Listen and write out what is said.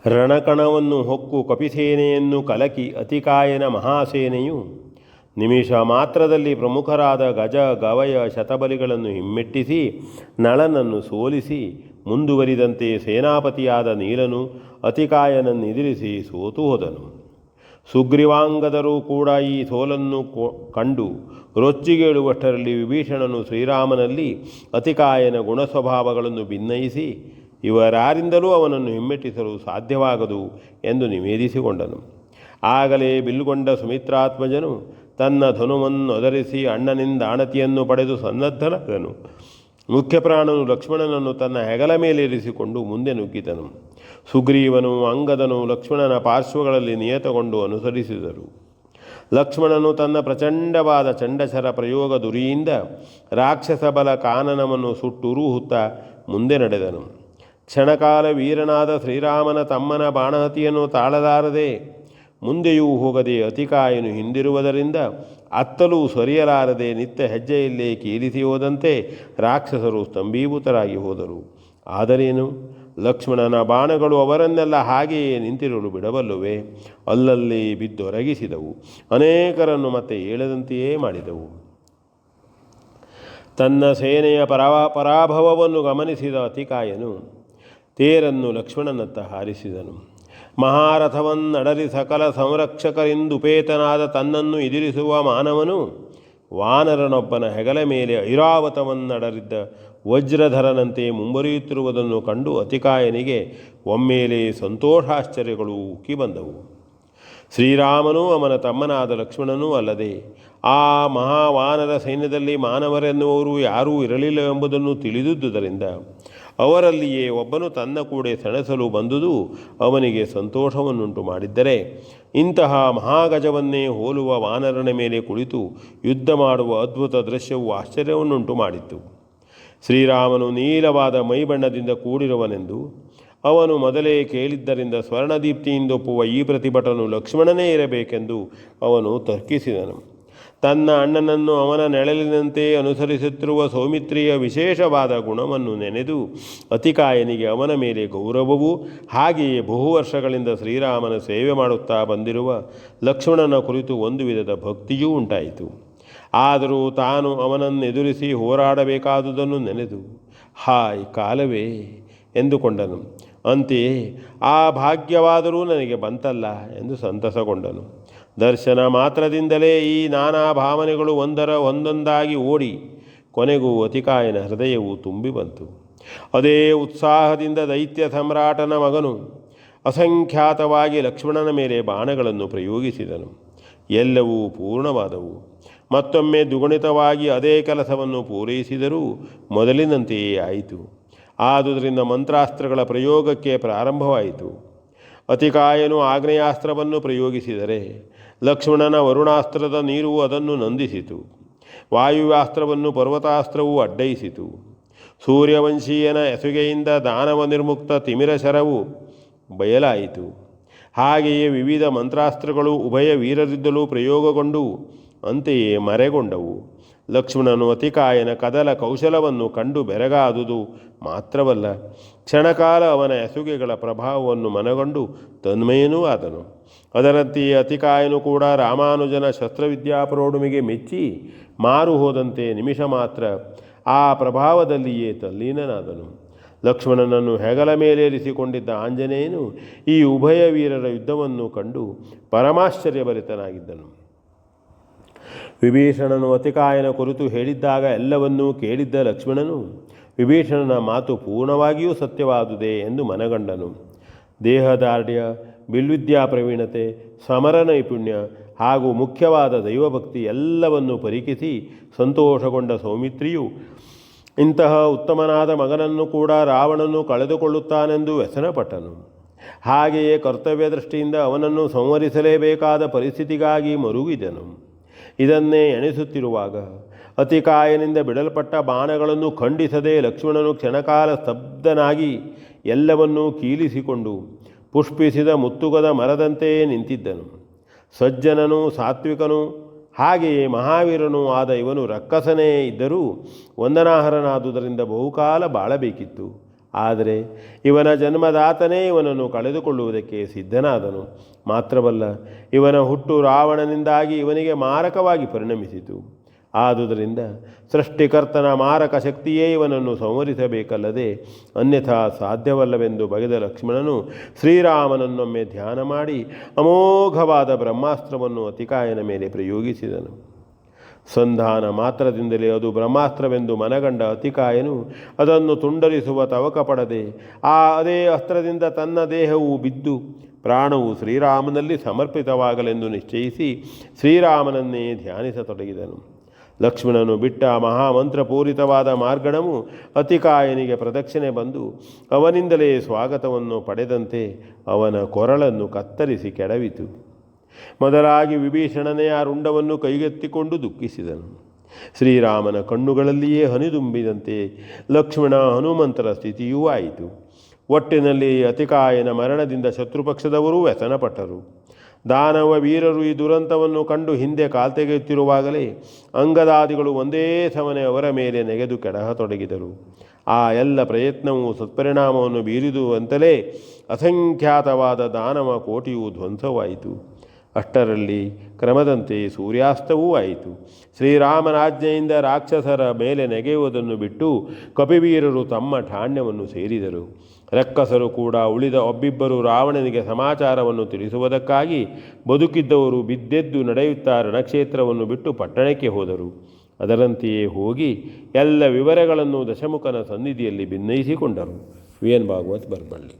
ರಣಕಣವನ್ನು ಹೊಕ್ಕು ಕಪಿಸೇನೆಯನ್ನು ಕಲಕಿ ಅತಿಕಾಯನ ಮಹಾಸೇನೆಯು ನಿಮಿಷ ಮಾತ್ರದಲ್ಲಿ ಪ್ರಮುಖರಾದ ಗಜ ಗವಯ ಶತಬಲಿಗಳನ್ನು ಹಿಮ್ಮೆಟ್ಟಿಸಿ ನಳನನ್ನು ಸೋಲಿಸಿ ಮುಂದುವರಿದಂತೆ ಸೇನಾಪತಿಯಾದ ನೀಲನು ಅತಿಕಾಯನನ್ನೆದುರಿಸಿ ಸೋತು ಹೋದನು. ಸುಗ್ರೀವಾಂಗದರೂ ಕೂಡ ಈ ಸೋಲನ್ನು ಕಂಡು ರೊಚ್ಚಿಗೇಳುವಷ್ಟರಲ್ಲಿ ವಿಭೀಷಣನು ಶ್ರೀರಾಮನಲ್ಲಿ ಅತಿಕಾಯನ ಗುಣಸ್ವಭಾವಗಳನ್ನು ಭಿನ್ನಯಿಸಿ ಇವರಾರಿಂದಲೂ ಅವನನ್ನು ಹಿಮ್ಮೆಟ್ಟಿಸಲು ಸಾಧ್ಯವಾಗದು ಎಂದು ನಿವೇದಿಸಿಕೊಂಡನು. ಆಗಲೇ ಬಿಲ್ಲುಗೊಂಡ ಸುಮಿತ್ರಾತ್ಮಜನು ತನ್ನ ಧನುವನ್ನು ಒದರಿಸಿ ಅಣ್ಣನಿಂದ ಆಣತಿಯನ್ನು ಪಡೆದು ಸನ್ನದ್ಧನಾದನು. ಮುಖ್ಯಪ್ರಾಣನು ಲಕ್ಷ್ಮಣನನ್ನು ತನ್ನ ಹೆಗಲ ಮೇಲೇರಿಸಿಕೊಂಡು ಮುಂದೆ ನುಗ್ಗಿದನು. ಸುಗ್ರೀವನು ಅಂಗದನು ಲಕ್ಷ್ಮಣನ ಪಾರ್ಶ್ವಗಳಲ್ಲಿ ನಿಯತಗೊಂಡು ಅನುಸರಿಸಿದರು. ಲಕ್ಷ್ಮಣನು ತನ್ನ ಪ್ರಚಂಡವಾದ ಚಂಡಶರ ಪ್ರಯೋಗ ದುರಿಯಿಂದ ರಾಕ್ಷಸ ಬಲ ಕಾನನವನ್ನು ಸುಟ್ಟುರುಹುತ್ತಾ ಮುಂದೆ ನಡೆದನು. ಕ್ಷಣಕಾಲ ವೀರನಾದ ಶ್ರೀರಾಮನ ತಮ್ಮನ ಬಾಣಹತಿಯನ್ನು ತಾಳಲಾರದೆ ಮುಂದೆಯೂ ಹೋಗದೆ ಅತಿಕಾಯನು ಹಿಂದಿರುವುದರಿಂದ ಅತ್ತಲೂ ಸರಿಯಲಾರದೆ ನಿತ್ಯ ಹೆಜ್ಜೆಯಲ್ಲೇ ಕೀಲಿಸಿ ಹೋದಂತೆ ರಾಕ್ಷಸರು ಸ್ತಂಭೀಭೂತರಾಗಿ ಹೋದರು. ಆದರೇನು, ಲಕ್ಷ್ಮಣನ ಬಾಣಗಳು ಅವರನ್ನೆಲ್ಲ ಹಾಗೆಯೇ ನಿಂತಿರಲು ಬಿಡಬಲ್ಲುವೆ? ಅಲ್ಲಲ್ಲಿ ಬಿದ್ದೊರಗಿಸಿದವು. ಅನೇಕರನ್ನು ಮತ್ತೆ ಏಳದಂತೆಯೇ ಮಾಡಿದವು. ತನ್ನ ಸೇನೆಯ ಪರಾಭವವನ್ನು ಗಮನಿಸಿದ ಅತಿಕಾಯನು ತೇರನ್ನು ಲಕ್ಷ್ಮಣನತ್ತ ಹಾರಿಸಿದನು. ಮಹಾರಥವನ್ನಡರಿ ಸಕಲ ಸಂರಕ್ಷಕರಿಂದುಪೇತನಾದ ತನ್ನನ್ನು ಎದುರಿಸುವ ಮಾನವನು ವಾನರನೊಬ್ಬನ ಹೆಗಲ ಮೇಲೆ ಐರಾವತವನ್ನಡರಿದ್ದ ವಜ್ರಧರನಂತೆ ಮುಂಬರಿಯುತ್ತಿರುವುದನ್ನು ಕಂಡು ಅತಿಕಾಯನಿಗೆ ಒಮ್ಮೆಲೆ ಸಂತೋಷಾಶ್ಚರ್ಯಗಳು ಉಕ್ಕಿ ಬಂದವು. ಶ್ರೀರಾಮನೂ ಅವನ ತಮ್ಮನಾದ ಲಕ್ಷ್ಮಣನೂ ಅಲ್ಲದೆ ಆ ಮಹಾವಾನರ ಸೈನ್ಯದಲ್ಲಿ ಮಾನವರೆನ್ನುವರು ಯಾರೂ ಇರಲಿಲ್ಲವೆಂಬುದನ್ನು ತಿಳಿದುದರಿಂದ ಅವರಲ್ಲಿಯೇ ಒಬ್ಬನು ತನ್ನ ಕೂಡ ಸೆಣಸಲು ಬಂದುದು ಅವನಿಗೆ ಸಂತೋಷವನ್ನುಂಟು ಮಾಡಿದ್ದರೆ, ಇಂತಹ ಮಹಾಗಜವನ್ನೇ ಹೋಲುವ ವಾನರನ ಮೇಲೆ ಕುಳಿತು ಯುದ್ಧ ಮಾಡುವ ಅದ್ಭುತ ದೃಶ್ಯವು ಆಶ್ಚರ್ಯವನ್ನುಂಟು ಮಾಡಿತ್ತು. ಶ್ರೀರಾಮನು ನೀಲವಾದ ಮೈಬಣ್ಣದಿಂದ ಕೂಡಿರುವನೆಂದು ಅವನು ಮೊದಲೇ ಕೇಳಿದ್ದರಿಂದ ಸ್ವರ್ಣದೀಪ್ತಿಯಿಂದೊಪ್ಪುವ ಈ ಪ್ರತಿಭಟನು ಲಕ್ಷ್ಮಣನೇ ಇರಬೇಕೆಂದು ಅವನು ತರ್ಕಿಸಿದನು. ತನ್ನ ಅಣ್ಣನನ್ನು ಅವನ ನೆಳಲಿನಂತೆ ಅನುಸರಿಸುತ್ತಿರುವ ಸೌಮಿತ್ರಿಯ ವಿಶೇಷವಾದ ಗುಣವನ್ನು ನೆನೆದು ಅತಿಕಾಯನಿಗೆ ಅವನ ಮೇಲೆ ಗೌರವವೂ ಹಾಗೆಯೇ ಬಹು ವರ್ಷಗಳಿಂದ ಶ್ರೀರಾಮನ ಸೇವೆ ಮಾಡುತ್ತಾ ಬಂದಿರುವ ಲಕ್ಷ್ಮಣನ ಕುರಿತು ಒಂದು ವಿಧದ ಭಕ್ತಿಯೂ ಉಂಟಾಯಿತು. ಆದರೂ ತಾನು ಅವನನ್ನೆದುರಿಸಿ ಹೋರಾಡಬೇಕಾದುದನ್ನು ನೆನೆದು ಹಾಯ್ ಕಾಲವೇ ಎಂದುಕೊಂಡನು. ಅಂತೆಯೇ ಆ ಭಾಗ್ಯವಾದರೂ ನನಗೆ ಬಂತಲ್ಲ ಎಂದು ಸಂತಸಗೊಂಡನು. ದರ್ಶನ ಮಾತ್ರದಿಂದಲೇ ಈ ನಾನಾ ಭಾವನೆಗಳು ಒಂದೊಂದಾಗಿ ಓಡಿ ಕೊನೆಗೂ ಅತಿಕಾಯನ ಹೃದಯವು ತುಂಬಿ ಬಂತು. ಅದೇ ಉತ್ಸಾಹದಿಂದ ದೈತ್ಯ ಸಮ್ರಾಟನ ಮಗನು ಅಸಂಖ್ಯಾತವಾಗಿ ಲಕ್ಷ್ಮಣನ ಮೇಲೆ ಬಾಣಗಳನ್ನು ಪ್ರಯೋಗಿಸಿದನು. ಎಲ್ಲವೂ ಪೂರ್ಣವಾದವು. ಮತ್ತೊಮ್ಮೆ ದ್ವಿಗುಣಿತವಾಗಿ ಅದೇ ಕೆಲಸವನ್ನು ಪೂರೈಸಿದರೂ ಮೊದಲಿನಂತೆಯೇ ಆಯಿತು. ಆದುದರಿಂದ ಮಂತ್ರಾಸ್ತ್ರಗಳ ಪ್ರಯೋಗಕ್ಕೆ ಪ್ರಾರಂಭವಾಯಿತು. ಅತಿಕಾಯನು ಆಗ್ನೇಯಾಸ್ತ್ರವನ್ನು ಪ್ರಯೋಗಿಸಿದರೆ ಲಕ್ಷ್ಮಣನ ವರುಣಾಸ್ತ್ರದ ನೀರು ಅದನ್ನು ನಂದಿಸಿತು. ವಾಯುವ್ಯಾಸ್ತ್ರವನ್ನು ಪರ್ವತಾಸ್ತ್ರವು ಅಡ್ಡಯಿಸಿತು. ಸೂರ್ಯವಂಶೀಯನ ಎಸುಗೆಯಿಂದ ದಾನವ ನಿರ್ಮುಕ್ತ ತಿಮಿರಶರವು ಬಯಲಾಯಿತು. ಹಾಗೆಯೇ ವಿವಿಧ ಮಂತ್ರಾಸ್ತ್ರಗಳು ಉಭಯ ವೀರರಿದ್ದಲೂ ಪ್ರಯೋಗಗೊಂಡು ಅಂತೆಯೇ ಮರೆಗೊಂಡವು. ಲಕ್ಷ್ಮಣನು ಅತಿಕಾಯನ ಕದಲ ಕೌಶಲವನ್ನು ಕಂಡು ಬೆರಗಾದುದು ಮಾತ್ರವಲ್ಲ, ಕ್ಷಣಕಾಲ ಅವನ ಎಸುಗೆಗಳ ಪ್ರಭಾವವನ್ನು ಮನಗೊಂಡು ತನ್ಮಯನೂ ಆದನು. ಅದರಂತೆಯೇ ಅತಿಕಾಯನು ಕೂಡ ರಾಮಾನುಜನ ಶಸ್ತ್ರವಿದ್ಯಾಪ್ರೌಢಿಮೆಗೆ ಮೆಚ್ಚಿ ಮಾರು ಹೋದಂತೆ ನಿಮಿಷ ಮಾತ್ರ ಆ ಪ್ರಭಾವದಲ್ಲಿಯೇ ತಲ್ಲೀನನಾದನು. ಲಕ್ಷ್ಮಣನನ್ನು ಹೆಗಲ ಮೇಲೇರಿಸಿಕೊಂಡಿದ್ದ ಆಂಜನೇಯನು ಈ ಉಭಯ ವೀರರ ಯುದ್ಧವನ್ನು ಕಂಡು ಪರಮಾಶ್ಚರ್ಯಭರಿತನಾಗಿದ್ದನು. ವಿಭೀಷಣನು ಅತಿಕಾಯನ ಕುರಿತು ಹೇಳಿದ್ದಾಗ ಎಲ್ಲವನ್ನೂ ಕೇಳಿದ್ದ ಲಕ್ಷ್ಮಣನು ವಿಭೀಷಣನ ಮಾತು ಪೂರ್ಣವಾಗಿಯೂ ಸತ್ಯವಾದುದೇ ಎಂದು ಮನಗಂಡನು. ದೇಹದಾರ್ಢ್ಯ, ಬಿಲ್ವಿದ್ಯಾ ಪ್ರವೀಣತೆ, ಸಮರ ನೈಪುಣ್ಯ ಹಾಗೂ ಮುಖ್ಯವಾದ ದೈವಭಕ್ತಿ ಎಲ್ಲವನ್ನು ಪರೀಕ್ಷಿಸಿ ಸಂತೋಷಗೊಂಡ ಸೌಮಿತ್ರಿಯು ಇಂತಹ ಉತ್ತಮನಾದ ಮಗನನ್ನು ಕೂಡ ರಾವಣನು ಕಳೆದುಕೊಳ್ಳುತ್ತಾನೆಂದು ವ್ಯಸನಪಟ್ಟನು. ಹಾಗೆಯೇ ಕರ್ತವ್ಯ ದೃಷ್ಟಿಯಿಂದ ಅವನನ್ನು ಸಂಹರಿಸಲೇಬೇಕಾದ ಪರಿಸ್ಥಿತಿಗಾಗಿ ಮರುಗಿದನು. ಇದನ್ನೇ ಎಣಿಸುತ್ತಿರುವಾಗ ಅತಿಕಾಯನಿಂದ ಬಿಡಲ್ಪಟ್ಟ ಬಾಣಗಳನ್ನು ಖಂಡಿಸದೆ ಲಕ್ಷ್ಮಣನು ಕ್ಷಣಕಾಲ ಸ್ತಬ್ಧನಾಗಿ ಎಲ್ಲವನ್ನೂ ಕೀಲಿಸಿಕೊಂಡು ಪುಷ್ಪಿಸಿದ ಮುತ್ತುಗದ ಮರದಂತೆಯೇ ನಿಂತಿದ್ದನು. ಸಜ್ಜನನು, ಸಾತ್ವಿಕನು, ಹಾಗೆಯೇ ಮಹಾವೀರನೂ ಆದ ಇವನು ರಕ್ಕಸನೇ ಇದ್ದರೂ ವಂದನಾರ್ಹನಾದುದರಿಂದ ಬಹುಕಾಲ ಬಾಳಬೇಕಿತ್ತು. ಆದರೆ ಇವನ ಜನ್ಮದಾತನೇ ಇವನನ್ನು ಕಳೆದುಕೊಳ್ಳುವುದಕ್ಕೆ ಸಿದ್ಧನಾದನು. ಮಾತ್ರವಲ್ಲ, ಇವನ ಹುಟ್ಟು ರಾವಣನಿಂದಾಗಿ ಇವನಿಗೆ ಮಾರಕವಾಗಿ ಪರಿಣಮಿಸಿತು. ಆದುದರಿಂದ ಸೃಷ್ಟಿಕರ್ತನ ಮಾರಕ ಶಕ್ತಿಯೇ ಇವನನ್ನು ಸಂವರಿಸಬೇಕಲ್ಲದೆ ಅನ್ಯಥಾ ಸಾಧ್ಯವಲ್ಲವೆಂದು ಬಗೆದ ಲಕ್ಷ್ಮಣನು ಶ್ರೀರಾಮನನ್ನೊಮ್ಮೆ ಧ್ಯಾನ ಮಾಡಿ ಅಮೋಘವಾದ ಬ್ರಹ್ಮಾಸ್ತ್ರವನ್ನು ಅತಿಕಾಯನ ಮೇಲೆ ಪ್ರಯೋಗಿಸಿದನು. ಸಂಧಾನ ಮಾತ್ರದಿಂದಲೇ ಅದು ಬ್ರಹ್ಮಾಸ್ತ್ರವೆಂದು ಮನಗಂಡ ಅತಿಕಾಯನು ಅದನ್ನು ತುಂಡರಿಸುವ ತವಕ ಪಡದೆ ಅದೇ ಅಸ್ತ್ರದಿಂದ ತನ್ನ ದೇಹವು ಬಿದ್ದು ಪ್ರಾಣವು ಶ್ರೀರಾಮನಲ್ಲಿ ಸಮರ್ಪಿತವಾಗಲೆಂದು ನಿಶ್ಚಯಿಸಿ ಶ್ರೀರಾಮನನ್ನೇ ಧ್ಯಾನಿಸತೊಡಗಿದನು. ಲಕ್ಷ್ಮಣನು ಬಿಟ್ಟ ಮಹಾಮಂತ್ರಪೂರಿತವಾದ ಮಾರ್ಗಣವು ಅತಿಕಾಯನಿಗೆ ಪ್ರದಕ್ಷಿಣೆ ಬಂದು ಅವನಿಂದಲೇ ಸ್ವಾಗತವನ್ನು ಪಡೆದಂತೆ ಅವನ ಕೊರಳನ್ನು ಕತ್ತರಿಸಿ ಕೆಡವಿತು. ಮೊದಲಾಗಿ ವಿಭೀಷಣನೇ ಆ ರುಂಡವನ್ನು ಕೈಗೆತ್ತಿಕೊಂಡು ದುಃಖಿಸಿದನು. ಶ್ರೀರಾಮನ ಕಣ್ಣುಗಳಲ್ಲಿಯೇ ಹನಿದುಂಬಿದಂತೆ ಲಕ್ಷ್ಮಣ ಹನುಮಂತರ ಸ್ಥಿತಿಯೂ ಆಯಿತು. ಒಟ್ಟಿನಲ್ಲಿ ಅತಿಕಾಯನ ಮರಣದಿಂದ ಶತ್ರುಪಕ್ಷದವರೂ ವ್ಯಸನಪಟ್ಟರು. ದಾನವ ವೀರರು ಈ ದುರಂತವನ್ನು ಕಂಡು ಹಿಂದೆ ಕಾಲ್ತೆಗೆಯುತ್ತಿರುವಾಗಲೇ ಅಂಗದಾದಿಗಳು ಒಂದೇ ಸಮನೆ ಅವರ ಮೇಲೆ ನೆಗೆದು ಕೆಡಹತೊಡಗಿದರು. ಆ ಎಲ್ಲ ಪ್ರಯತ್ನವೂ ಸತ್ಪರಿಣಾಮವನ್ನು ಬೀರಿದುವಂತಲೇ ಅಸಂಖ್ಯಾತವಾದ ದಾನವ ಕೋಟಿಯು ಧ್ವಂಸವಾಯಿತು. ಅಷ್ಟರಲ್ಲಿ ಕ್ರಮದಂತೆ ಸೂರ್ಯಾಸ್ತವೂ ಆಯಿತು. ಶ್ರೀರಾಮನಾಜ್ಞೆಯಿಂದ ರಾಕ್ಷಸರ ಮೇಲೆ ನೆಗೆಯುವುದನ್ನು ಬಿಟ್ಟು ಕಪಿವೀರರು ತಮ್ಮ ಠಾಣ್ಯವನ್ನು ಸೇರಿದರು. ರಕ್ಕಸರು ಕೂಡ ಉಳಿದ ಒಬ್ಬಿಬ್ಬರು ರಾವಣನಿಗೆ ಸಮಾಚಾರವನ್ನು ತಿಳಿಸುವುದಕ್ಕಾಗಿ ಬದುಕಿದ್ದವರು ಬಿದ್ದೆದ್ದು ನಡೆಯುತ್ತಾ ರಣಕ್ಷೇತ್ರವನ್ನು ಬಿಟ್ಟು ಪಟ್ಟಣಕ್ಕೆ ಹೋದರು. ಅದರಂತೆಯೇ ಹೋಗಿ ಎಲ್ಲ ವಿವರಗಳನ್ನು ದಶಮುಖನ ಸನ್ನಿಧಿಯಲ್ಲಿ ಭಿನ್ನಯಿಸಿಕೊಂಡರು. V N Bhagwat, Baraballi.